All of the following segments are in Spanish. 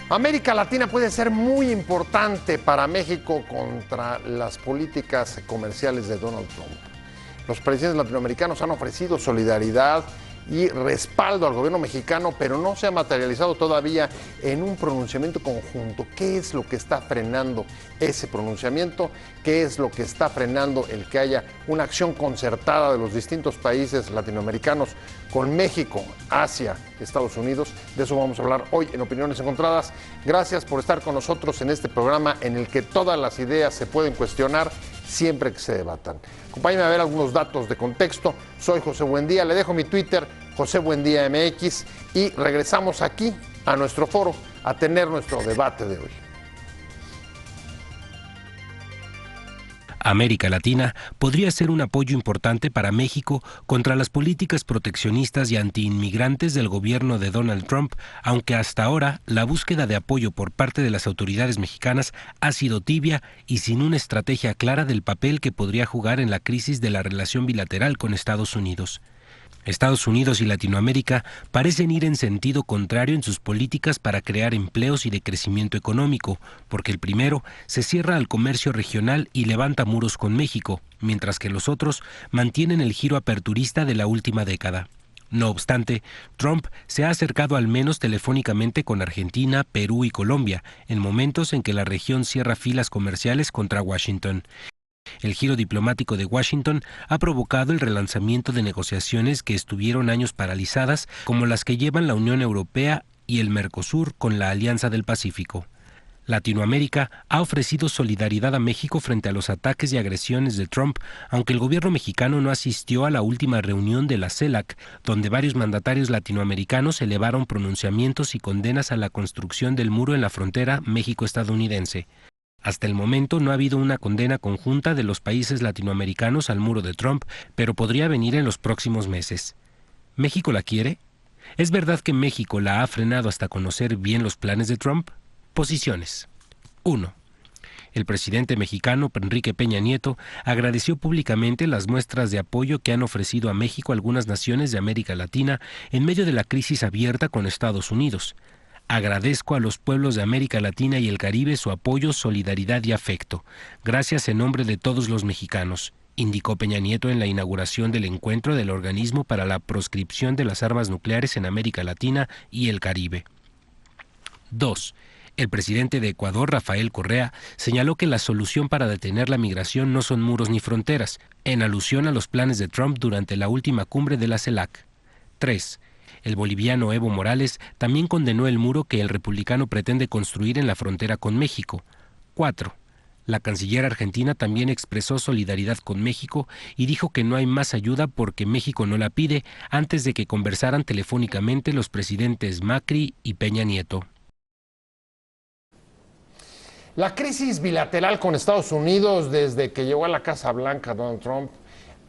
América Latina puede ser muy importante para México contra las políticas comerciales de Donald Trump. Los presidentes latinoamericanos han ofrecido solidaridad y respaldo al gobierno mexicano, pero no se ha materializado todavía en un pronunciamiento conjunto. ¿Qué es lo que está frenando ese pronunciamiento? ¿Qué es lo que está frenando el que haya una acción concertada de los distintos países latinoamericanos con México, Asia, Estados Unidos? De eso vamos a hablar hoy en Opiniones Encontradas. Gracias por estar con nosotros en este programa en el que todas las ideas se pueden cuestionar siempre que se debatan. Acompáñenme a ver algunos datos de contexto. Soy José Buendía, le dejo mi Twitter, José Buendía MX, y regresamos aquí a nuestro foro a tener nuestro debate de hoy. América Latina podría ser un apoyo importante para México contra las políticas proteccionistas y antiinmigrantes del gobierno de Donald Trump, aunque hasta ahora la búsqueda de apoyo por parte de las autoridades mexicanas ha sido tibia y sin una estrategia clara del papel que podría jugar en la crisis de la relación bilateral con Estados Unidos. Estados Unidos y Latinoamérica parecen ir en sentido contrario en sus políticas para crear empleos y de crecimiento económico, porque el primero se cierra al comercio regional y levanta muros con México, mientras que los otros mantienen el giro aperturista de la última década. No obstante, Trump se ha acercado al menos telefónicamente con Argentina, Perú y Colombia, en momentos en que la región cierra filas comerciales contra Washington. El giro diplomático de Washington ha provocado el relanzamiento de negociaciones que estuvieron años paralizadas, como las que llevan la Unión Europea y el Mercosur con la Alianza del Pacífico. Latinoamérica ha ofrecido solidaridad a México frente a los ataques y agresiones de Trump, aunque el gobierno mexicano no asistió a la última reunión de la CELAC, donde varios mandatarios latinoamericanos elevaron pronunciamientos y condenas a la construcción del muro en la frontera México-estadounidense. Hasta el momento no ha habido una condena conjunta de los países latinoamericanos al muro de Trump, pero podría venir en los próximos meses. ¿México la quiere? ¿Es verdad que México la ha frenado hasta conocer bien los planes de Trump? Posiciones. 1. El presidente mexicano Enrique Peña Nieto agradeció públicamente las muestras de apoyo que han ofrecido a México algunas naciones de América Latina en medio de la crisis abierta con Estados Unidos. Agradezco a los pueblos de América Latina y el Caribe su apoyo, solidaridad y afecto. Gracias en nombre de todos los mexicanos, indicó Peña Nieto en la inauguración del encuentro del Organismo para la Proscripción de las Armas Nucleares en América Latina y el Caribe. 2. El presidente de Ecuador, Rafael Correa, señaló que la solución para detener la migración no son muros ni fronteras, en alusión a los planes de Trump durante la última cumbre de la CELAC. 3. El boliviano Evo Morales también condenó el muro que el republicano pretende construir en la frontera con México. 4. La canciller argentina también expresó solidaridad con México y dijo que no hay más ayuda porque México no la pide, antes de que conversaran telefónicamente los presidentes Macri y Peña Nieto. La crisis bilateral con Estados Unidos desde que llegó a la Casa Blanca Donald Trump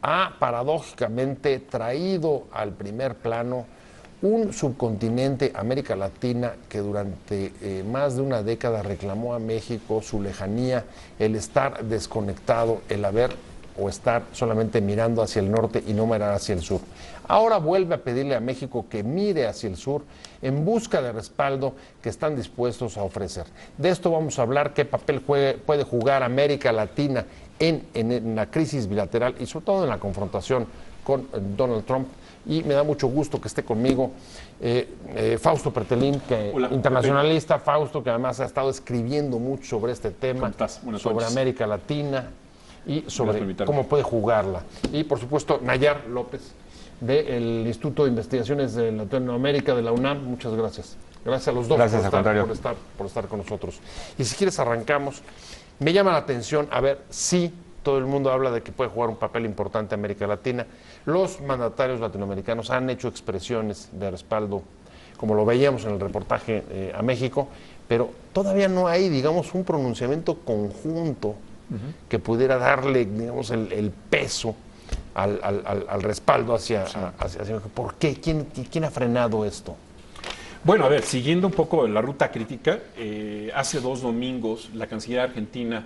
ha paradójicamente traído al primer plano un subcontinente, América Latina, que durante más de una década reclamó a México su lejanía, el estar desconectado, el haber o estar solamente mirando hacia el norte y no mirar hacia el sur. Ahora vuelve a pedirle a México que mire hacia el sur en busca de respaldo que están dispuestos a ofrecer. De esto vamos a hablar, qué papel puede jugar América Latina en la crisis bilateral y sobre todo en la confrontación con Donald Trump. Y me da mucho gusto que esté conmigo Fausto Pretelín, que Hola, internacionalista. Pepe. Fausto, que además ha estado escribiendo mucho sobre este tema, sobre América Latina y sobre cómo puede jugarla. Y por supuesto Nayar López, del Instituto de Investigaciones de Latinoamérica de la UNAM. Muchas gracias. Gracias a los dos por estar con nosotros. Y si quieres arrancamos. Me llama la atención, a ver, sí, todo el mundo habla de que puede jugar un papel importante América Latina. Los mandatarios latinoamericanos han hecho expresiones de respaldo, como lo veíamos en el reportaje a México, pero todavía no hay, digamos, un pronunciamiento conjunto que pudiera darle, digamos, el peso al respaldo hacia México. ¿Por qué? ¿Quién ha frenado esto? Bueno, a ver, siguiendo un poco la ruta crítica, hace 2 domingos la canciller argentina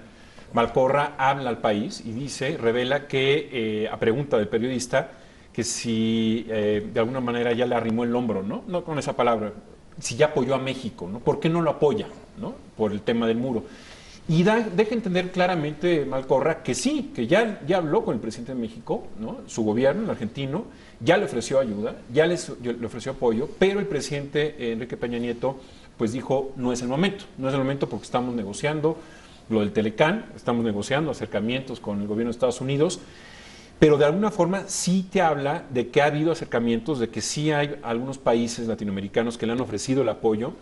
Malcorra habla al país y revela que, a pregunta del periodista, que si de alguna manera ya le arrimó el hombro, no con esa palabra, si ya apoyó a México, ¿no? ¿Por qué no lo apoya, ¿no? Por el tema del muro. Y deja entender claramente Malcorra que sí, que ya habló con el presidente de México, ¿no? Su gobierno, el argentino, ya le ofreció ayuda, le ofreció apoyo, pero el presidente Enrique Peña Nieto pues dijo, no es el momento porque estamos negociando lo del Telecán, estamos negociando acercamientos con el gobierno de Estados Unidos, pero de alguna forma sí te habla de que ha habido acercamientos, de que sí hay algunos países latinoamericanos que le han ofrecido el apoyo.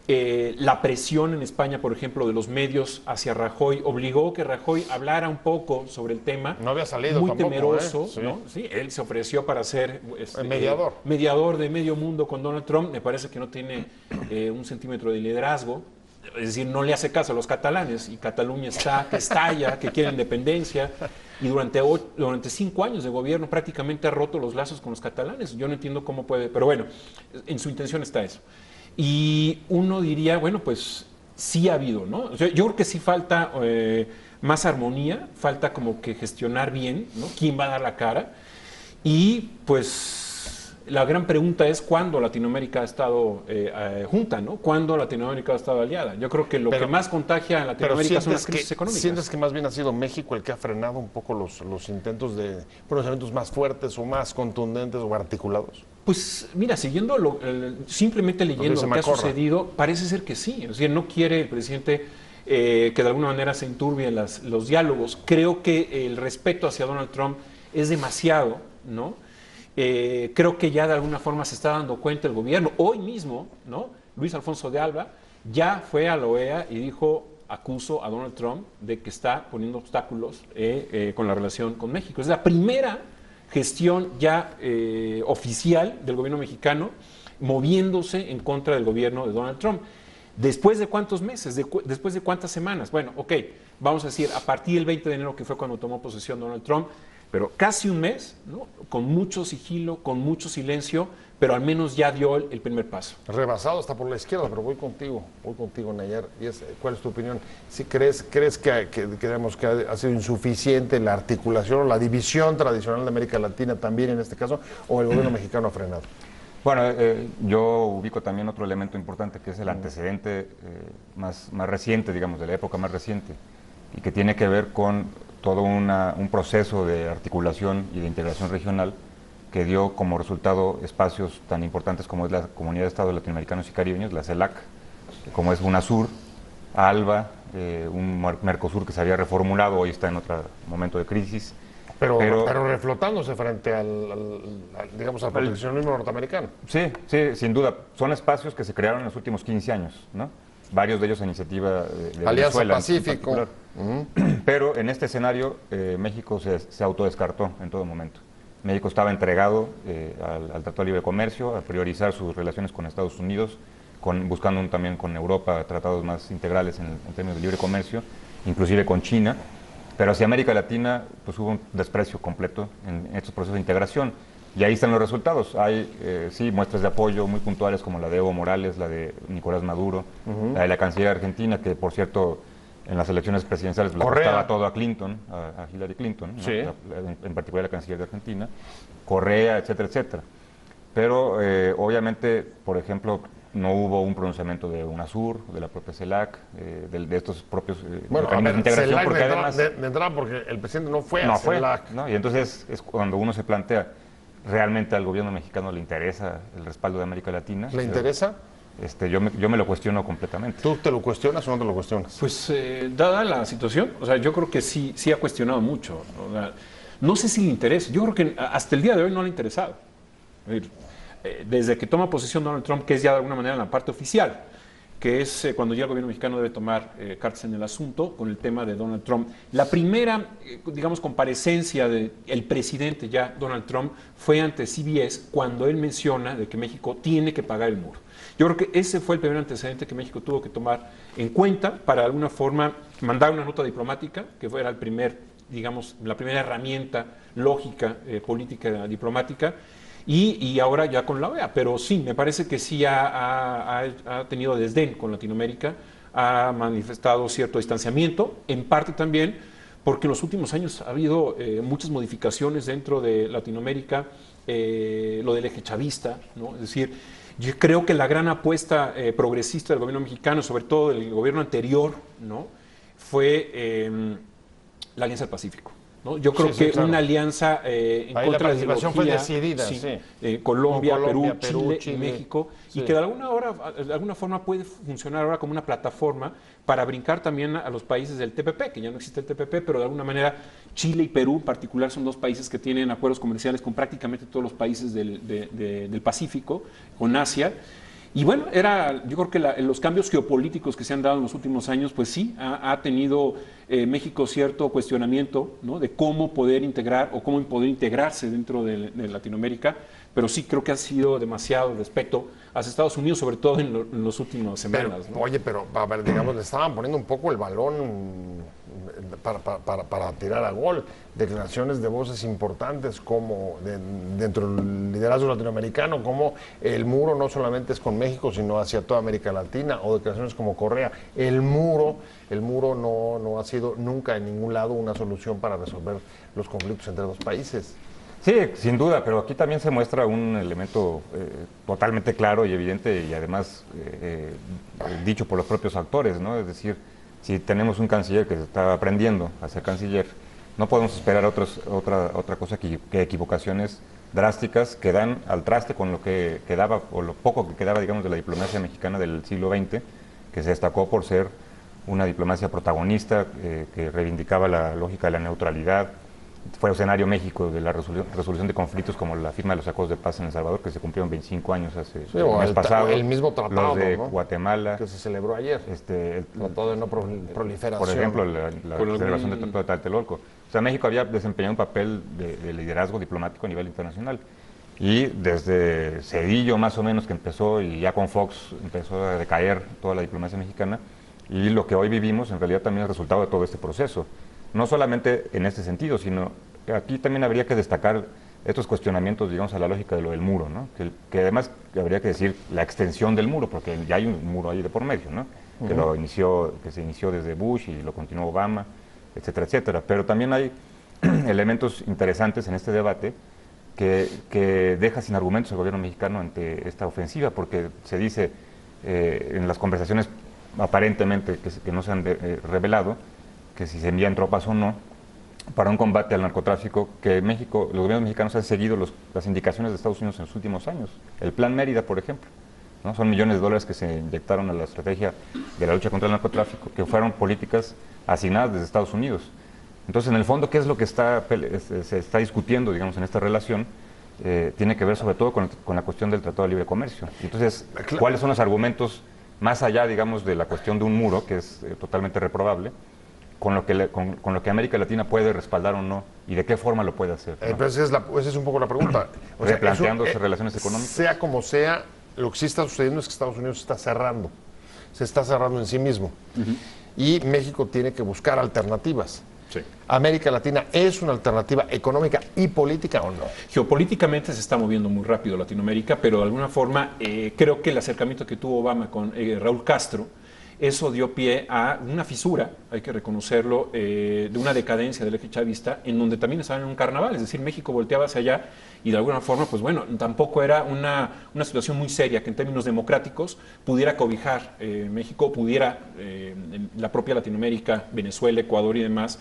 La presión en España, por ejemplo, de los medios hacia Rajoy obligó que Rajoy hablara un poco sobre el tema. No había salido muy tampoco, temeroso, sí. ¿no? Sí, él se ofreció para ser el mediador. Mediador de medio mundo con Donald Trump. Me parece que no tiene un centímetro de liderazgo. Es decir, no le hace caso a los catalanes y Cataluña está que estalla, que quiere independencia. Y durante 5 años de gobierno prácticamente ha roto los lazos con los catalanes. Yo no entiendo cómo puede, pero bueno, en su intención está eso. Y uno diría, bueno, pues sí ha habido, ¿no? O sea, yo creo que sí falta más armonía, falta como que gestionar bien, ¿no? ¿Quién va a dar la cara? Y pues la gran pregunta es cuándo Latinoamérica ha estado junta, ¿no? ¿Cuándo Latinoamérica ha estado aliada? Yo creo que lo que más contagia a Latinoamérica son las crisis económicas. ¿Sientes que más bien ha sido México el que ha frenado un poco los intentos de pronunciamientos más fuertes o más contundentes o articulados? Pues mira, siguiendo simplemente leyendo lo que ha sucedido, parece ser que sí. Es decir, no quiere el presidente que de alguna manera se enturbien los diálogos. Creo que el respeto hacia Donald Trump es demasiado, ¿no? Creo que ya de alguna forma se está dando cuenta el gobierno. Hoy mismo, ¿no? Luis Alfonso de Alba ya fue a la OEA y dijo, acuso a Donald Trump de que está poniendo obstáculos con la relación con México. Es la primera gestión ya oficial del gobierno mexicano moviéndose en contra del gobierno de Donald Trump. ¿Después de cuántos meses? ¿Después de cuántas semanas? Bueno, ok, vamos a decir, a partir del 20 de enero, que fue cuando tomó posesión Donald Trump, pero casi un mes, ¿no? Con mucho sigilo, con mucho silencio, pero al menos ya dio el primer paso. Rebasado está por la izquierda, pero voy contigo, Nayar. ¿Cuál es tu opinión? ¿Sí crees que ha sido insuficiente la articulación o la división tradicional de América Latina también en este caso, o el gobierno mexicano ha frenado? Bueno, yo ubico también otro elemento importante que es el antecedente más reciente, digamos, de la época más reciente, y que tiene que ver con todo un proceso de articulación y de integración regional que dio como resultado espacios tan importantes como es la Comunidad de Estados Latinoamericanos y Caribeños, la CELAC, como es UNASUR, ALBA, un Mercosur que se había reformulado, hoy está en otro momento de crisis. Pero reflotándose frente al proteccionismo norteamericano. Sí, sin duda. Son espacios que se crearon en los últimos 15 años, ¿no? Varios de ellos a iniciativa de Alianza Venezuela, Pacífico. Pero en este escenario México se autodescartó en todo momento. México estaba entregado al Tratado de Libre Comercio, a priorizar sus relaciones con Estados Unidos, buscando también con Europa tratados más integrales en términos de libre comercio, inclusive con China. Pero hacia América Latina pues hubo un desprecio completo en estos procesos de integración. Y ahí están los resultados. Hay, sí, muestras de apoyo muy puntuales como la de Evo Morales, la de Nicolás Maduro, la de la canciller argentina, que por cierto en las elecciones presidenciales le apostaba todo a Clinton, a Hillary Clinton, ¿no? Sí. En particular la canciller de Argentina, Correa, etcétera, etcétera. Pero obviamente, por ejemplo, no hubo un pronunciamiento de UNASUR, de la propia CELAC, de estos propios mecanismos de integración, CELAC porque además... de entrada porque el presidente no fue a CELAC. ¿No? Y entonces es cuando uno se plantea, ¿realmente al gobierno mexicano le interesa el respaldo de América Latina? ¿Le interesa? Yo me lo cuestiono completamente. ¿Tú te lo cuestionas o no te lo cuestionas? Pues dada la situación, o sea, yo creo que sí ha cuestionado mucho. O sea, no sé si le interesa, yo creo que hasta el día de hoy no le ha interesado. Es decir, desde que toma posesión Donald Trump, que es ya de alguna manera la parte oficial, que es cuando ya el gobierno mexicano debe tomar cartas en el asunto con el tema de Donald Trump. La primera, digamos, comparecencia del presidente ya, Donald Trump, fue ante CBS cuando él menciona de que México tiene que pagar el muro. Yo creo que ese fue el primer antecedente que México tuvo que tomar en cuenta para de alguna forma mandar una nota diplomática, que fuera la primera herramienta lógica, política, diplomática, y ahora ya con la OEA. Pero sí, me parece que sí ha tenido desdén con Latinoamérica, ha manifestado cierto distanciamiento, en parte también porque en los últimos años ha habido muchas modificaciones dentro de Latinoamérica, lo del eje chavista, ¿no? Es decir, Yo creo que la gran apuesta progresista del gobierno mexicano, sobre todo del gobierno anterior, ¿no?, fue la Alianza del Pacífico, ¿no? Yo creo que claro, una alianza en ahí contra la de la ideología, fue decidida, Colombia, Perú, Chile, y México, sí, y que de alguna forma puede funcionar ahora como una plataforma para brincar también a los países del TPP, que ya no existe el TPP, pero de alguna manera Chile y Perú en particular son dos países que tienen acuerdos comerciales con prácticamente todos los países del Pacífico, con Asia. Y bueno, yo creo que los cambios geopolíticos que se han dado en los últimos años, pues sí, ha tenido México cierto cuestionamiento, ¿no?, de cómo poder integrar o cómo poder integrarse dentro de Latinoamérica, pero sí creo que ha sido demasiado respecto a Estados Unidos, sobre todo en las últimas semanas. Pero, ¿no? Oye, pero a ver, digamos, le estaban poniendo un poco el balón para tirar a gol. Declaraciones de voces importantes como dentro del liderazgo latinoamericano, como el muro no solamente es con México, sino hacia toda América Latina, o declaraciones como Correa. El muro no ha sido nunca en ningún lado una solución para resolver los conflictos entre dos países. Sí, sin duda, pero aquí también se muestra un elemento totalmente claro y evidente y además dicho por los propios actores, ¿no? Es decir, si tenemos un canciller que se está aprendiendo a ser canciller, no podemos esperar otra cosa que equivocaciones drásticas que dan al traste con lo que quedaba, o lo poco que quedaba, digamos, de la diplomacia mexicana del siglo XX, que se destacó por ser una diplomacia protagonista, que reivindicaba la lógica de la neutralidad. Fue escenario México de la resolución de conflictos, como la firma de los acuerdos de paz en El Salvador, que se cumplieron 25 años el mes pasado. El mismo tratado, los de, ¿no?, Guatemala, que se celebró ayer. El tratado de no proliferación. Por ejemplo, la celebración del Tratado de Tlatelolco. O sea, México había desempeñado un papel de liderazgo diplomático a nivel internacional. Y desde Cedillo, más o menos, que empezó, y ya con Fox empezó a decaer toda la diplomacia mexicana. Y lo que hoy vivimos, en realidad, también es resultado de todo este proceso. No solamente en este sentido, sino que aquí también habría que destacar estos cuestionamientos, digamos, a la lógica de lo del muro, ¿no? Que además habría que decir la extensión del muro, porque ya hay un muro ahí de por medio, ¿no? Que se inició desde Bush y lo continuó Obama, etcétera, etcétera. Pero también hay elementos interesantes en este debate que deja sin argumentos al gobierno mexicano ante esta ofensiva, porque se dice en las conversaciones aparentemente que no se han revelado, que si se envían tropas o no para un combate al narcotráfico, que México, los gobiernos mexicanos han seguido las indicaciones de Estados Unidos en los últimos años. El Plan Mérida, por ejemplo, ¿no? Son millones de dólares que se inyectaron a la estrategia de la lucha contra el narcotráfico, que fueron políticas asignadas desde Estados Unidos. Entonces, en el fondo, ¿qué es lo que se está discutiendo, digamos, en esta relación? Tiene que ver sobre todo con la cuestión del Tratado de Libre Comercio. Entonces, ¿cuáles son los argumentos más allá, digamos, de la cuestión de un muro, que es totalmente reprobable, con lo que América Latina puede respaldar o no, y de qué forma lo puede hacer, ¿no? Pues esa es un poco la pregunta. Replanteándose relaciones económicas. Sea como sea, lo que sí está sucediendo es que Estados Unidos se está cerrando en sí mismo. Y México tiene que buscar alternativas. Sí. ¿América Latina es una alternativa económica y política o no? Geopolíticamente se está moviendo muy rápido Latinoamérica, pero de alguna forma creo que el acercamiento que tuvo Obama con Raúl Castro, eso dio pie a una fisura, hay que reconocerlo, de una decadencia del eje chavista, en donde también estaban en un carnaval, es decir, México volteaba hacia allá y de alguna forma, pues bueno, tampoco era una situación muy seria que en términos democráticos pudiera cobijar México, pudiera la propia Latinoamérica, Venezuela, Ecuador y demás,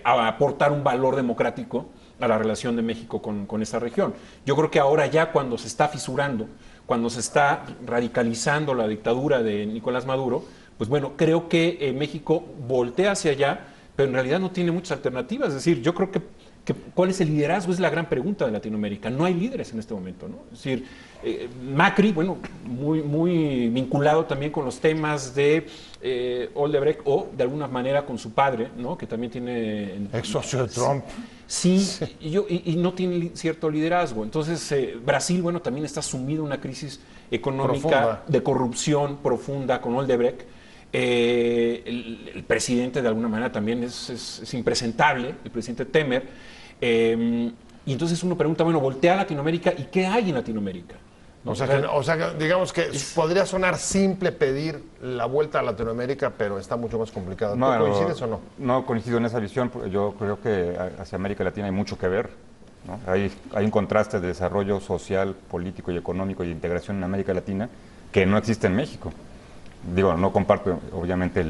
aportar un valor democrático a la relación de México con esta región. Yo creo que ahora ya cuando se está fisurando, cuando se está radicalizando la dictadura de Nicolás Maduro, pues bueno, creo que México voltea hacia allá, pero en realidad no tiene muchas alternativas. Es decir, yo creo que ¿cuál es el liderazgo? Es la gran pregunta de Latinoamérica. No hay líderes en este momento, ¿no? Es decir, Macri, bueno, muy vinculado también con los temas de Odebrecht o de alguna manera con su padre, ¿no? Que también tiene... Ex socio de Trump. Sí, y no tiene cierto liderazgo. Entonces, Brasil, bueno, también está sumido en una crisis económica de corrupción profunda con Odebrecht. El presidente de alguna manera también es impresentable, el presidente Temer, y entonces uno pregunta, bueno, voltea a Latinoamérica y ¿qué hay en Latinoamérica? ¿No? O sea que digamos que podría sonar simple pedir la vuelta a Latinoamérica, pero está mucho más complicado. ¿Tú coincides o no? No coincido en esa visión. Yo creo que hacia América Latina hay mucho que ver. ¿no? Hay un contraste de desarrollo social, político y económico y de integración en América Latina que no existe en México. Digo, no comparto obviamente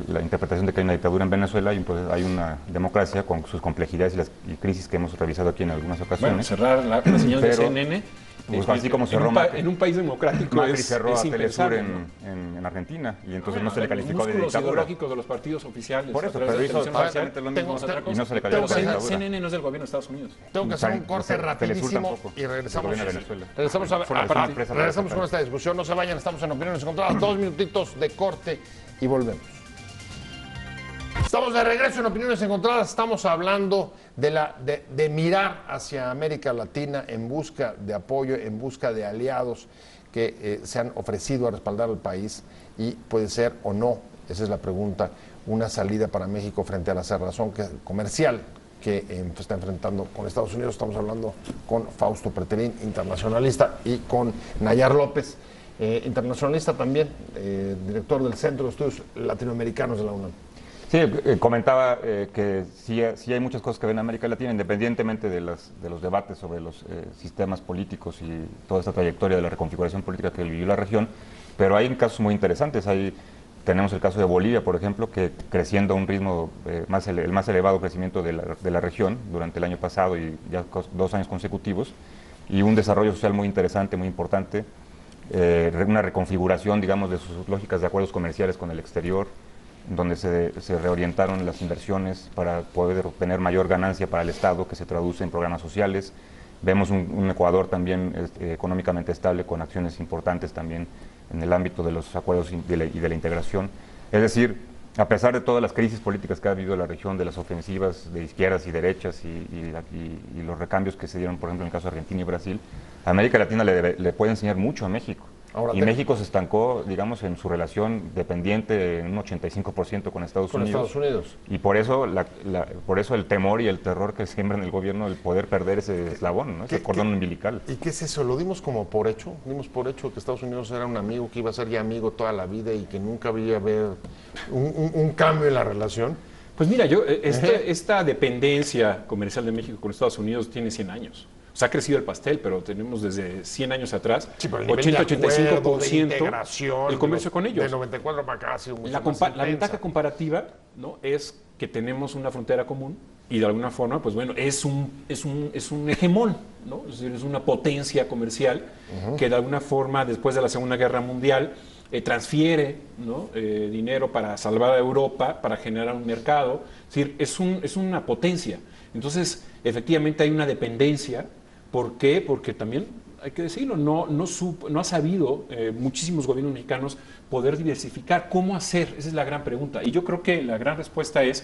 la interpretación de que hay una dictadura en Venezuela y pues hay una democracia con sus complejidades y crisis que hemos revisado aquí en algunas ocasiones. Bueno, cerrar la señal de CNN. Pues así como cerró en un país democrático Macri cerró a Telesur impensable, en Argentina y entonces no se le calificó de músculos dictadura. ideológicos de los partidos oficiales. Por eso, a través pero de hizo televisión oficial, exactamente lo mismo es otra cosa. y no se le calificó de dictadura. CNN no es del gobierno de Estados Unidos. Tengo que hacer un corte Telesur rapidísimo tampoco, y regresamos. del gobierno de Venezuela. Regresamos con esta discusión. No se vayan, estamos en Opiniones Encontradas. 2 minutitos de corte y volvemos. Estamos de regreso en Opiniones Encontradas. Estamos hablando de mirar hacia América Latina en busca de apoyo, en busca de aliados que se han ofrecido a respaldar al país y puede ser o no, esa es la pregunta, una salida para México frente a la cerrazón comercial que está enfrentando con Estados Unidos. Estamos hablando con Fausto Pretelín, internacionalista, y con Nayar López, internacionalista también, director del Centro de Estudios Latinoamericanos de la UNAM. Sí, comentaba que sí hay muchas cosas que ven en América Latina, independientemente de los debates sobre los sistemas políticos y toda esta trayectoria de la reconfiguración política que vivió la región, pero hay casos muy interesantes. Tenemos el caso de Bolivia, por ejemplo, que creciendo a un ritmo, el más elevado crecimiento de la región durante el año pasado y ya 2 años consecutivos, y un desarrollo social muy interesante, muy importante, una reconfiguración, digamos, de sus lógicas de acuerdos comerciales con el exterior, donde se reorientaron las inversiones para poder obtener mayor ganancia para el Estado, que se traduce en programas sociales. Vemos un Ecuador también económicamente estable, con acciones importantes también en el ámbito de los acuerdos y de la integración. Es decir, a pesar de todas las crisis políticas que ha habido en la región, de las ofensivas de izquierdas y derechas y los recambios que se dieron, por ejemplo, en el caso de Argentina y Brasil, América Latina le puede enseñar mucho a México. Ahora, México se estancó, digamos, en su relación dependiente en un 85% con Estados Unidos. Y por eso, por eso el temor y el terror que siembra en el gobierno el poder perder ese eslabón, ¿no? Ese cordón umbilical. ¿Y qué es eso? ¿Lo dimos como por hecho? Dimos por hecho que Estados Unidos era un amigo, que iba a ser ya amigo toda la vida y que nunca había haber un cambio en la relación. Pues mira, esta dependencia comercial de México con Estados Unidos tiene 100 años. O sea, ha crecido el pastel, pero tenemos desde 100 años atrás, 80-85% el comercio con ellos. De 94 para acá ha sido mucho la ventaja comparativa, ¿no?, es que tenemos una frontera común y de alguna forma, pues bueno, es un hegemón, ¿no? Es decir, es una potencia comercial que de alguna forma, después de la Segunda Guerra Mundial, transfiere, ¿no?, dinero para salvar a Europa, para generar un mercado. Es decir, es una potencia. Entonces, efectivamente hay una dependencia. ¿Por qué? Porque también, hay que decirlo, no ha sabido muchísimos gobiernos mexicanos poder diversificar. ¿Cómo hacer? Esa es la gran pregunta. Y yo creo que la gran respuesta es,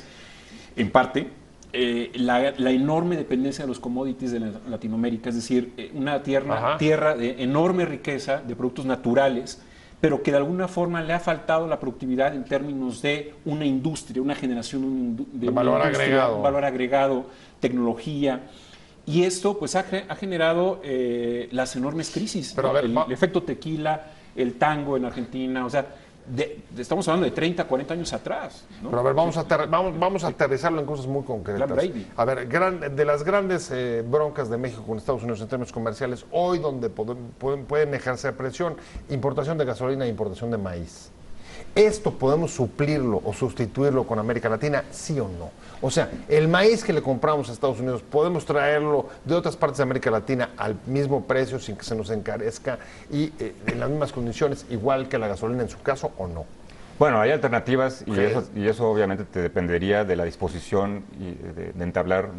en parte, la enorme dependencia de los commodities de Latinoamérica, es decir, una tierra de enorme riqueza, de productos naturales, pero que de alguna forma le ha faltado la productividad en términos de una industria, una generación de valor agregado, tecnología. Y esto pues ha generado las enormes crisis, pero, ¿no? a ver, el efecto tequila, el tango en Argentina, o sea, estamos hablando de 30, 40 años atrás, ¿no? Pero a ver, vamos a aterrizarlo en cosas muy concretas. A ver, de las grandes broncas de México con Estados Unidos en términos comerciales, hoy donde pueden ejercer presión, importación de gasolina e importación de maíz. ¿Esto podemos suplirlo o sustituirlo con América Latina, sí o no? O sea, el maíz que le compramos a Estados Unidos, ¿podemos traerlo de otras partes de América Latina al mismo precio sin que se nos encarezca y en las mismas condiciones, igual que la gasolina en su caso, o no? Bueno, hay alternativas y eso obviamente te dependería de la disposición de entablar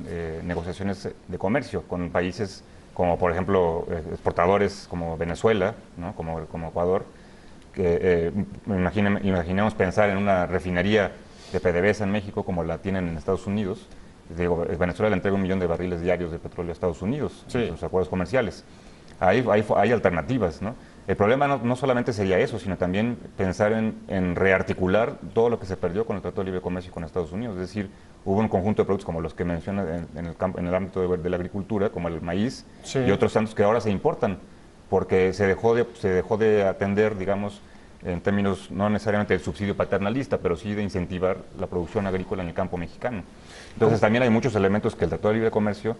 negociaciones de comercio con países como, por ejemplo, exportadores como Venezuela, ¿no?, como Ecuador. Imaginemos pensar en una refinería de PDVSA en México como la tienen en Estados Unidos. Digo, Venezuela le entrega 1 millón de barriles diarios de petróleo a Estados Unidos en sus acuerdos comerciales. Hay alternativas, ¿no? El problema no solamente sería eso, sino también pensar en rearticular todo lo que se perdió con el Tratado de Libre Comercio con Estados Unidos. Es decir, hubo un conjunto de productos como los que mencionas en el ámbito de la agricultura, como el maíz y otros tantos que ahora se importan, porque se dejó de atender, digamos, en términos no necesariamente del subsidio paternalista, pero sí de incentivar la producción agrícola en el campo mexicano. Entonces también hay muchos elementos que el Tratado de Libre Comercio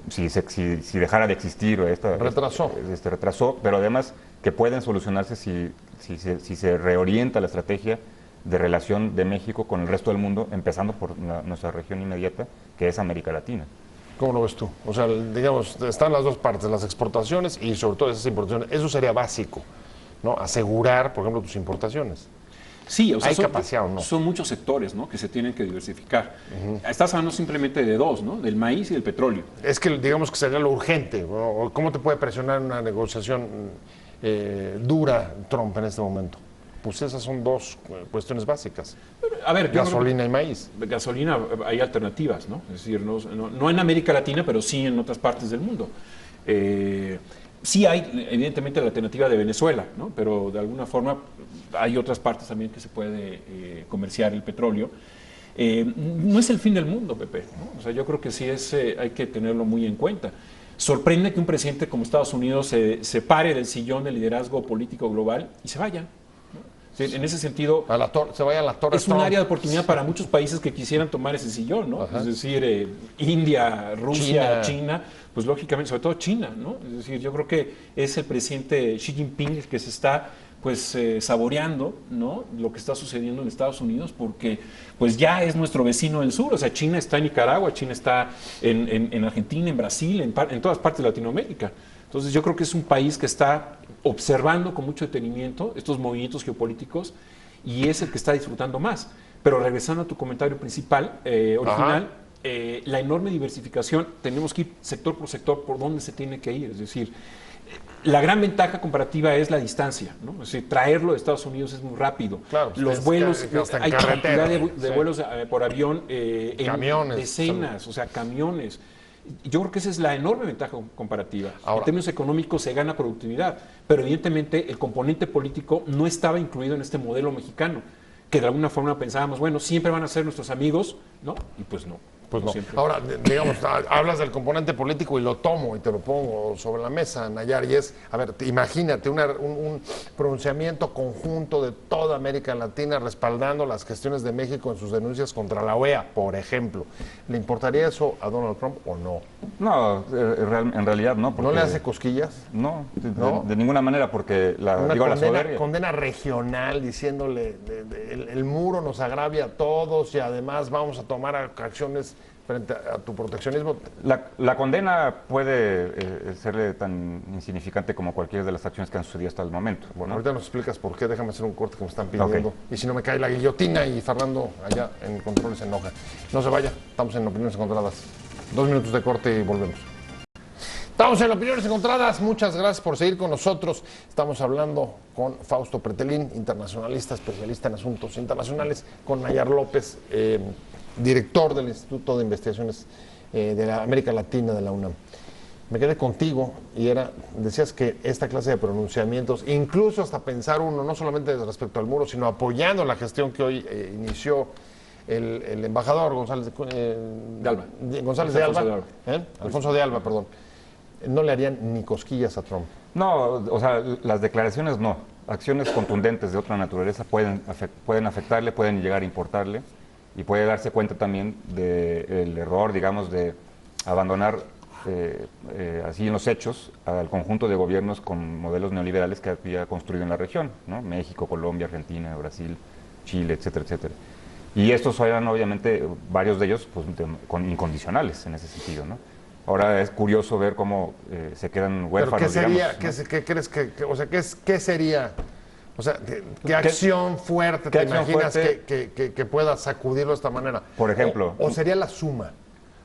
si dejara de existir retrasó, pero además que pueden solucionarse si se reorienta la estrategia de relación de México con el resto del mundo, empezando por nuestra región inmediata, que es América Latina. ¿Cómo lo ves tú? O sea, digamos, están las dos partes, las exportaciones y sobre todo esas importaciones. Eso sería básico, ¿no? Asegurar, por ejemplo, tus importaciones. Sí, o sea, ¿Hay capacidad o no? Son muchos sectores, ¿no?, que se tienen que diversificar. Estás hablando simplemente de dos, ¿no?, del maíz y del petróleo. Es que digamos que sería lo urgente, ¿no? ¿Cómo te puede presionar una negociación dura Trump en este momento? Pues esas son dos cuestiones básicas. A ver, gasolina y maíz. Gasolina, hay alternativas, ¿no? Es decir, no en América Latina, pero sí en otras partes del mundo. Sí hay, evidentemente, la alternativa de Venezuela, ¿no? Pero de alguna forma hay otras partes también que se puede comerciar el petróleo. No es el fin del mundo, Pepe, ¿no? O sea, yo creo que sí hay que tenerlo muy en cuenta. Sorprende que un presidente como Estados Unidos se pare del sillón del liderazgo político global y se vaya. Sí, en ese sentido, se vaya a la torre. Es un área de oportunidad para muchos países que quisieran tomar ese sillón, ¿no? Ajá. Es decir, India, Rusia, China, pues lógicamente, sobre todo China, ¿no? Es decir, yo creo que es el presidente Xi Jinping el que se está, pues, saboreando, ¿no?, lo que está sucediendo en Estados Unidos, porque, pues, ya es nuestro vecino del sur. O sea, China está en Nicaragua, China está en Argentina, en Brasil, en todas partes de Latinoamérica. Entonces, yo creo que es un país que está observando con mucho detenimiento estos movimientos geopolíticos y es el que está disfrutando más. Pero regresando a tu comentario principal, original, la enorme diversificación, tenemos que ir sector por sector por dónde se tiene que ir. Es decir, la gran ventaja comparativa es la distancia, ¿no? Es decir, traerlo de Estados Unidos es muy rápido. Claro, los vuelos, hay cantidad de vuelos por avión, camiones, decenas, o sea, camiones. Yo creo que esa es la enorme ventaja comparativa. Ahora, en términos económicos se gana productividad, pero evidentemente el componente político no estaba incluido en este modelo mexicano, que de alguna forma pensábamos, bueno, siempre van a ser nuestros amigos, ¿no? Y pues no. Pues no. Siempre. Ahora, digamos, hablas del componente político y lo tomo y te lo pongo sobre la mesa, Nayar, y es, a ver, imagínate un pronunciamiento conjunto de toda América Latina respaldando las gestiones de México en sus denuncias contra la OEA, por ejemplo. ¿Le importaría eso a Donald Trump o no? No, en realidad no. ¿No le hace cosquillas? No, de ninguna manera, porque la condena regional diciéndole el muro nos agravia a todos y además vamos a tomar acciones frente a tu proteccionismo. La condena puede ser tan insignificante como cualquiera de las acciones que han sucedido hasta el momento. Bueno, ahorita nos explicas por qué, déjame hacer un corte que me están pidiendo. Okay. Y si no me cae la guillotina y Fernando allá en control se enoja. No se vaya, estamos en Opiniones Encontradas. 2 minutos de corte y volvemos. Estamos en Opiniones Encontradas, muchas gracias por seguir con nosotros. Estamos hablando con Fausto Pretelín, internacionalista, especialista en asuntos internacionales, con Nayar López, director del Instituto de Investigaciones de la América Latina de la UNAM. Me quedé contigo y decías que esta clase de pronunciamientos, incluso hasta pensar uno, no solamente respecto al muro, sino apoyando la gestión que hoy inició el embajador González de Alba, Alfonso de Alba, perdón, no le harían ni cosquillas a Trump. No, o sea, las declaraciones no. Acciones contundentes de otra naturaleza pueden afectarle, pueden llegar a importarle. Y puede darse cuenta también del error, digamos, de abandonar así en los hechos al conjunto de gobiernos con modelos neoliberales que había construido en la región, ¿no? México, Colombia, Argentina, Brasil, Chile, etcétera, etcétera. Y estos eran obviamente varios de ellos pues, incondicionales en ese sentido, ¿no? Ahora es curioso ver cómo se quedan huérfanos. ¿Pero qué sería? Digamos, ¿no? ¿Qué crees qué sería? O sea, ¿qué acción fuerte te imaginas que pueda sacudirlo de esta manera? Por ejemplo. ¿O sería la suma?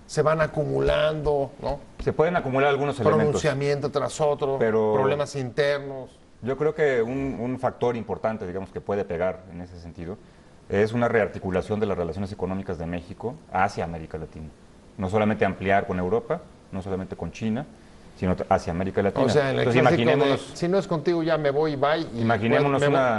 Se van acumulando, ¿no? Se pueden acumular algunos elementos. Pronunciamiento tras otro, pero problemas internos. Yo creo que un factor importante, digamos, que puede pegar en ese sentido, es una rearticulación de las relaciones económicas de México hacia América Latina. No solamente ampliar con Europa, no solamente con China, sino hacia América Latina. O sea, en el si no es contigo ya me voy, bye, y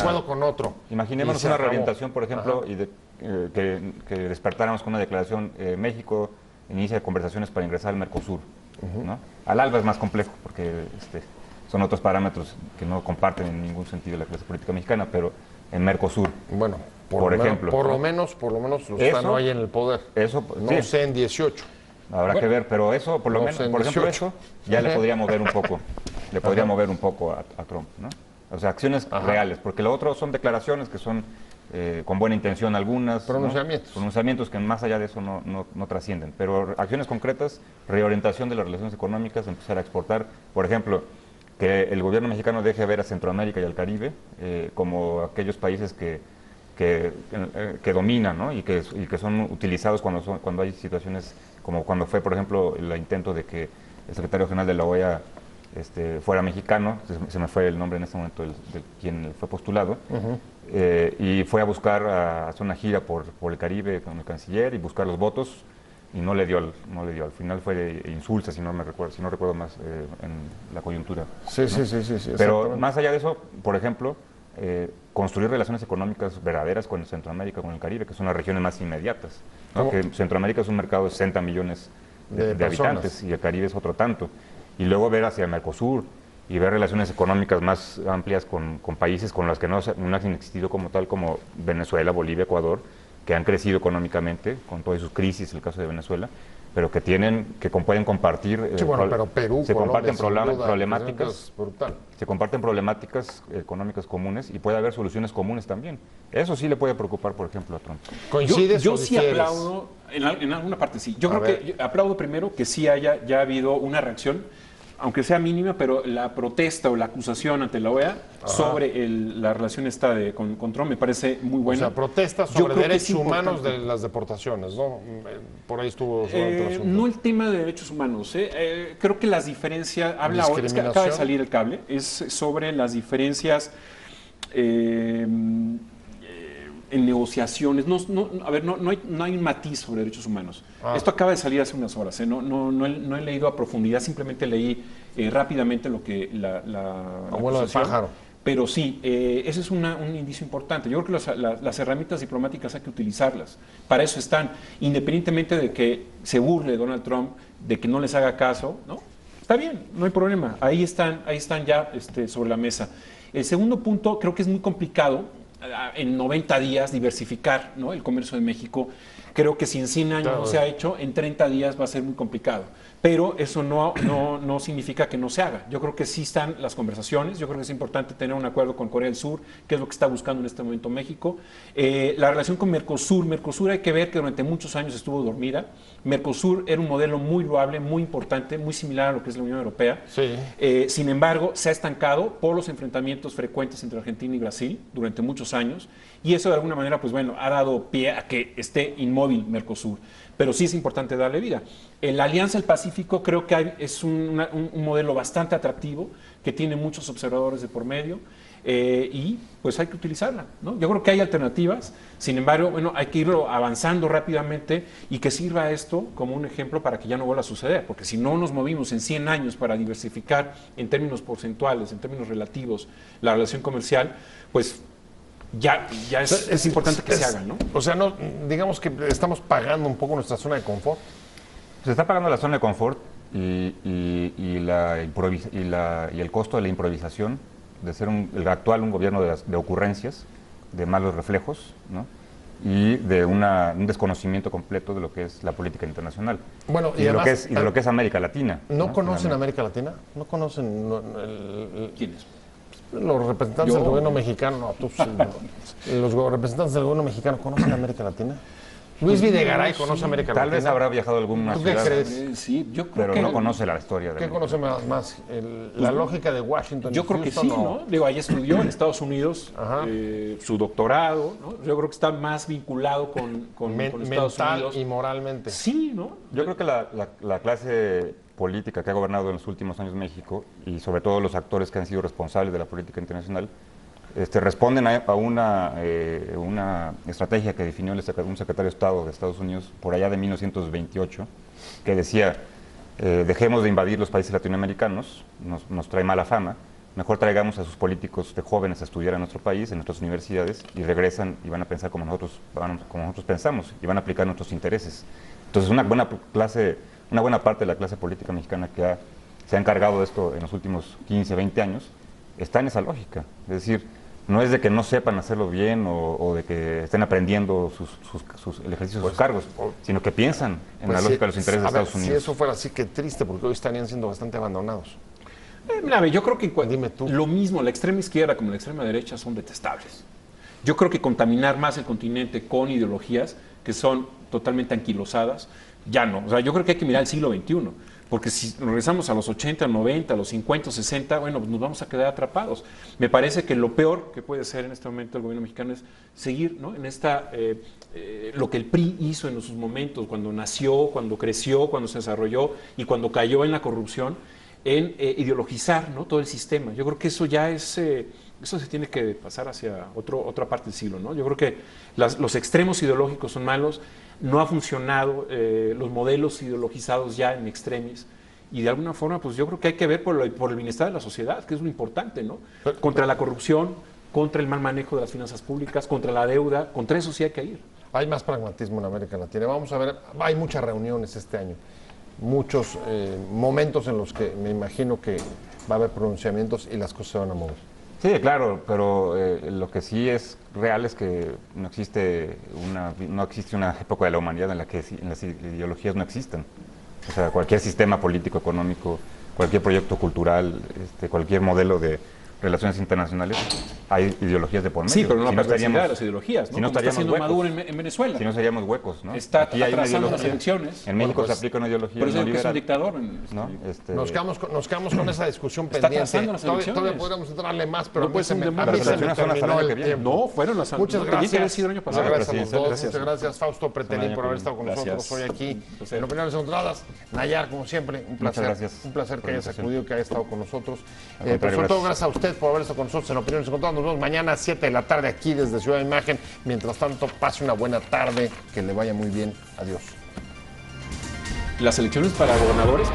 puedo con otro. Imaginémonos una reorientación, por ejemplo, y que despertáramos con una declaración, México inicia conversaciones para ingresar al Mercosur, ¿no? Al ALBA es más complejo, porque son otros parámetros que no comparten en ningún sentido la clase política mexicana, pero en Mercosur. Bueno, por ejemplo. Por lo menos los están hoy en el poder. Eso, no sé en 18. Habrá que ver, pero eso, por lo menos, por ejemplo, 18. eso ya le podría mover un poco, a Trump, ¿no? O sea, acciones reales, porque lo otro son declaraciones que son con buena intención algunas. Pronunciamientos. ¿no? Pronunciamientos que más allá de eso no trascienden, pero acciones concretas, reorientación de las relaciones económicas, empezar a exportar, por ejemplo, que el gobierno mexicano deje ver a Centroamérica y al Caribe como aquellos países que dominan, ¿no? y que son utilizados cuando hay situaciones como cuando fue, por ejemplo, el intento de que el secretario general de la OEA fuera mexicano, se me fue el nombre en este momento de quien fue postulado, y fue a buscar, a hacer una gira por el Caribe con el canciller y buscar los votos, y no le dio. Al final fue de insulsa, si no recuerdo más en la coyuntura. Sí, ¿no? sí. Pero más allá de eso, por ejemplo, construir relaciones económicas verdaderas con Centroamérica, con el Caribe, que son las regiones más inmediatas, ¿no? Que Centroamérica es un mercado de 60 millones de habitantes y el Caribe es otro tanto. Y luego ver hacia Mercosur y ver relaciones económicas más amplias con países con los que no han existido como tal, como Venezuela, Bolivia, Ecuador, que han crecido económicamente con todas sus crisis, el caso de Venezuela, pero que pueden compartir. Sí, bueno, pero Perú, se comparten Colombia, sin duda, problemáticas. es brutal. Se comparten problemáticas económicas comunes y puede haber soluciones comunes también. Eso sí le puede preocupar, por ejemplo, a Trump. ¿Coincides Yo o sí difieres? aplaudo, en alguna parte sí. Yo A creo ver. que aplaudo primero que sí haya ya habido una reacción, aunque sea mínima, pero la protesta o la acusación ante la OEA sobre la relación esta con Trump me parece muy O buena. sea, protestas Yo sobre creo que derechos es humanos importante. de las deportaciones, ¿no? Por ahí estuvo el asunto. No el tema de derechos humanos. Creo que las diferencias, habla ahora, es que acaba de salir el cable, es sobre las diferencias en negociaciones. A ver, no hay un matiz sobre derechos humanos. Esto acaba de salir hace unas horas. No he leído a profundidad, simplemente leí rápidamente lo que la Abuelo de acusación. pájaro. Pero sí, ese es un indicio importante. Yo creo que las herramientas diplomáticas hay que utilizarlas. Para eso están, independientemente de que se burle Donald Trump, de que no les haga caso, ¿no? Está bien, no hay problema. Ahí están ya sobre la mesa. El segundo punto, creo que es muy complicado en 90 días diversificar, ¿no? El comercio de México. Creo que si en 100 años no se ha hecho, en 30 días va a ser muy complicado. Pero eso no significa que no se haga. Yo creo que sí están las conversaciones. Yo creo que es importante tener un acuerdo con Corea del Sur, que es lo que está buscando en este momento México. La relación con Mercosur hay que ver que durante muchos años estuvo dormida. Mercosur era un modelo muy loable, muy importante, muy similar a lo que es la Unión Europea. Sí. Sin embargo, se ha estancado por los enfrentamientos frecuentes entre Argentina y Brasil durante muchos años. Y eso de alguna manera, pues bueno, ha dado pie a que esté inmóvil Mercosur. Pero sí es importante darle vida. La Alianza del Pacífico creo que es un modelo bastante atractivo, que tiene muchos observadores de por medio, y pues hay que utilizarla, ¿no? Yo creo que hay alternativas, sin embargo, bueno, hay que irlo avanzando rápidamente y que sirva esto como un ejemplo para que ya no vuelva a suceder, porque si no nos movimos en 100 años para diversificar en términos porcentuales, en términos relativos, la relación comercial, pues ya es importante que se hagan, ¿no? O sea, digamos que estamos pagando un poco nuestra zona de confort. Se está pagando la zona de confort y el costo de la improvisación, de ser el actual un gobierno de ocurrencias, de malos reflejos, ¿no? Y de un desconocimiento completo de lo que es la política internacional. Bueno, y de lo que es América Latina. ¿No conocen América Latina? ¿No conocen ¿Quiénes? los representantes del gobierno mexicano? No, tú sí, no. Los representantes del gobierno mexicano conocen América Latina. Luis Videgaray conoce América Latina. Tal vez habrá viajado a alguna ¿Tú qué ciudad, crees? Sí, yo creo pero que no conoce la historia de ¿Qué conoce más? La lógica de Washington. Yo y creo que Houston, sí, ¿no? Digo, ahí estudió en Estados Unidos su doctorado, ¿no? Yo creo que está más vinculado con Estados mental Unidos. y moralmente. Sí, ¿no? Yo creo que la clase política que ha gobernado en los últimos años México, y sobre todo los actores que han sido responsables de la política internacional, responden a una estrategia que definió un secretario de Estado de Estados Unidos por allá de 1928, que decía, dejemos de invadir los países latinoamericanos, nos trae mala fama, mejor traigamos a sus políticos de jóvenes a estudiar en nuestro país, en nuestras universidades, y regresan y van a pensar como nosotros pensamos, y van a aplicar nuestros intereses. Entonces, una buena parte de la clase política mexicana que se ha encargado de esto en los últimos 15, 20 años, está en esa lógica. Es decir, no es de que no sepan hacerlo bien o de que estén aprendiendo el ejercicio de sus cargos, sino que piensan en la lógica de los intereses de Estados Unidos. Si eso fuera así, qué triste, porque hoy estarían siendo bastante abandonados. Mira, yo creo que Dime tú. lo mismo, la extrema izquierda como la extrema derecha son detestables. Yo creo que contaminar más el continente con ideologías que son totalmente anquilosadas, ya no. O sea, yo creo que hay que mirar el siglo XXI. Porque si regresamos a los 80, 90, a los 50, 60, bueno, pues nos vamos a quedar atrapados. Me parece que lo peor que puede hacer en este momento el gobierno mexicano es seguir, ¿no?, en lo que el PRI hizo en sus momentos, cuando nació, cuando creció, cuando se desarrolló y cuando cayó en la corrupción, en ideologizar, ¿no?, todo el sistema. Yo creo que eso ya es... eso se tiene que pasar hacia otra parte del siglo, ¿no? Yo creo que los extremos ideológicos son malos, no ha funcionado los modelos ideologizados ya en extremis, y de alguna forma, pues yo creo que hay que ver por el bienestar de la sociedad, que es lo importante, ¿no? Contra la corrupción, contra el mal manejo de las finanzas públicas, contra la deuda, contra eso sí hay que ir. Hay más pragmatismo en América Latina. Vamos a ver, hay muchas reuniones este año, muchos momentos en los que me imagino que va a haber pronunciamientos y las cosas se van a mover. Sí, claro, pero lo que sí es real es que no existe una época de la humanidad en la que las ideologías no existen. O sea, cualquier sistema político, económico, cualquier proyecto cultural, cualquier modelo de relaciones internacionales, hay ideologías de por medio. Sí, pero no la Si perversidad de las ideologías, ¿no? Si no Como está haciendo estaríamos Maduro huecos. en Venezuela. Si no seríamos huecos, ¿no? Está Aquí hay una atrasando las ideología. elecciones. En México Bueno, se pues, aplica una ideología Por eso es que es un neoliberal, dictador. ¿no? Nos quedamos con esa discusión Está pendiente. atrasando las Todavía elecciones. podríamos entrarle más, pero No a mí puede se ser un me, a demócrata. mí Las se me elecciones son hasta el terminó año el que viene. tiempo. No, fueron las Muchas no, tenía que haber gracias. sido el año Muchas pasado. gracias a los dos. Gracias. Muchas gracias, Fausto Pretelín, por haber estado con Gracias. nosotros hoy aquí Placer. en Opiniones Encontradas. Nayar, como siempre, un placer. gracias Un placer que por la hayas invitación. acudido, que hayas estado con nosotros. contrario, Pero sobre todo, gracias. gracias a usted por haber estado con nosotros en Opiniones Encontradas. Nos vemos mañana a 7 de la tarde aquí desde Ciudad de Imagen. Mientras tanto, pase una buena tarde, que le vaya muy bien. Adiós. Las elecciones para gobernadores